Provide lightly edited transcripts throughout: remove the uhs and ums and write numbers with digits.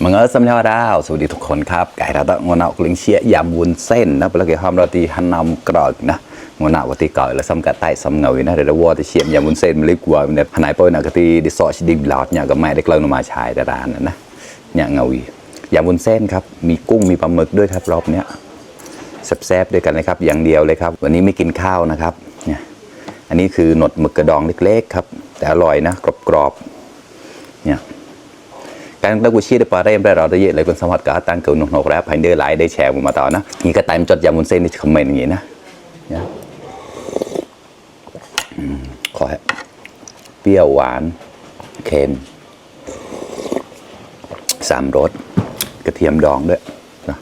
มังเอิสำเนียงดาวสวัสดีทุกคนครับไก่เราต้องงอนเอากลิ้งเชียยำวุ้นเส้นนะแล้วก็หอมเราตีฮันนำกรอบนะงอนเอาตีก่อยแล้วซ้ำกระต่ายซ้ำเงยนะเดี๋ยววัวที่เชียมยำวุ้นเส้นมันเล็กกว่าเนี่ยหายไปนะก็ตีดิซอชดิบหลอดเนี่ยก็ไม่ได้กลิ่นมาชายแต่ร้านนะเนี่ยเงยยำวุ้นเส้นครับมีกุ้งมีปลาหมึกด้วยครับรอบเนี้ยแซ่บๆด้วยกันนะครับอย่างเดียวเลยครับวันนี้ไม่กินข้าวนะครับเนี่ยอันนี้คือหนวดหมึกกระดองเล็กๆครับแต่อร่อยนะกรอบๆเนี่ยการตั้งกุชีได้ปลาได้ยังได้เราได้เยอะเลยเป็นสมบัติการตั้งเกินหนุกแล้วภายในไลน์ได้แชร์มาต่อนะนี่ก็ตามจดยำวุ้นเส้นในคอมเมนต์อย่างนี้นะขอเปรี้ยวหวานเค็ม3 รสกระเทียมดองด้วยนะ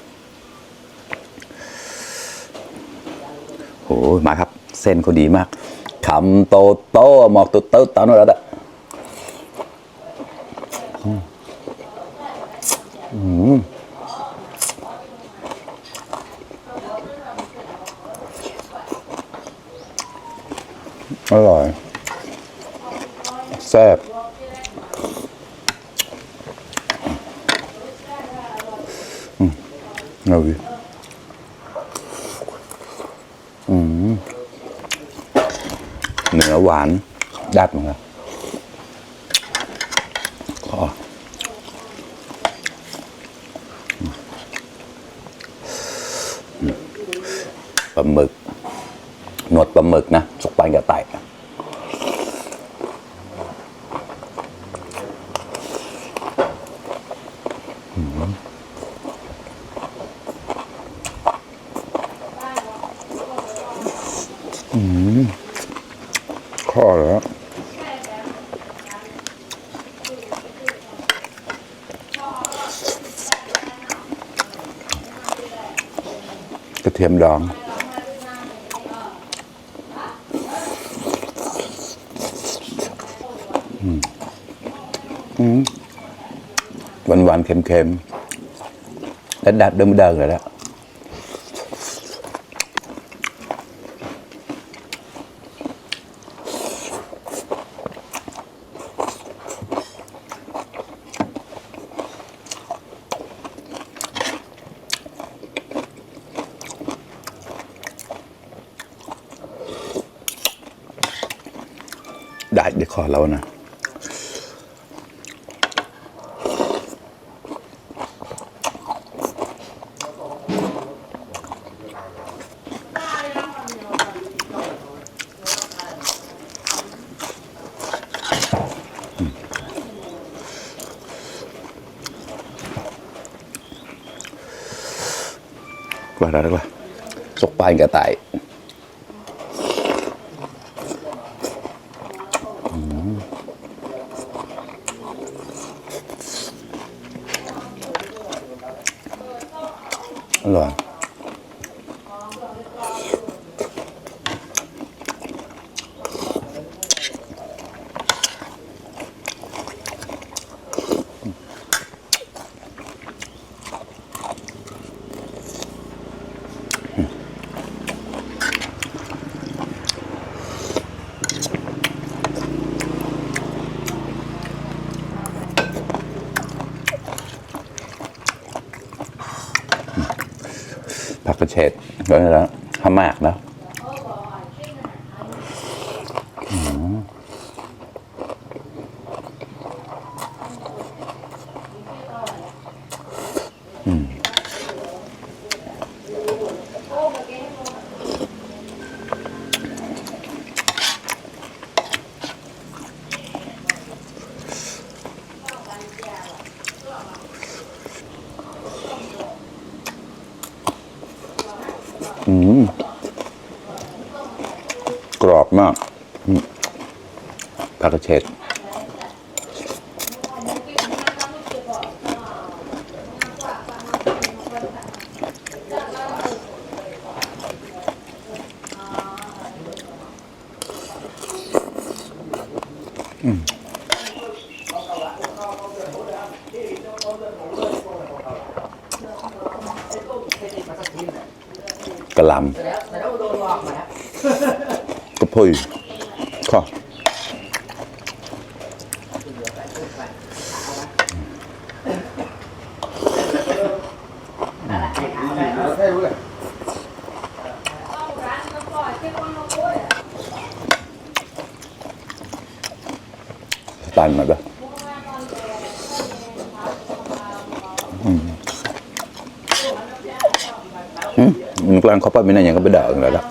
โอ้มาครับเส้นเขาดีมากคำโตโตหมอกโตโตตอนนั้นแล้วอร่อยแซ่บเอาดิเนื้อหวานดัดมั้งครับปลาหมึกหนวดปลาหมึกนะสุกปานกระต่ายข้อแล้วกระเทียมดองหวานๆเค็มๆและดัดเดิมเลยแล้วได้เดี๋ยวขอเรานะว่าอะไรวะสกปานกระต่ายอร่อยผักกระเฉดก็ได้แล้วทำมากนะกรอบมากผักกระเฉดกระหล่ำกระพุ้ยข้อ มันกลางเขาปั้นไม่นานยังก็ไปด่ากันแล้วล่ะ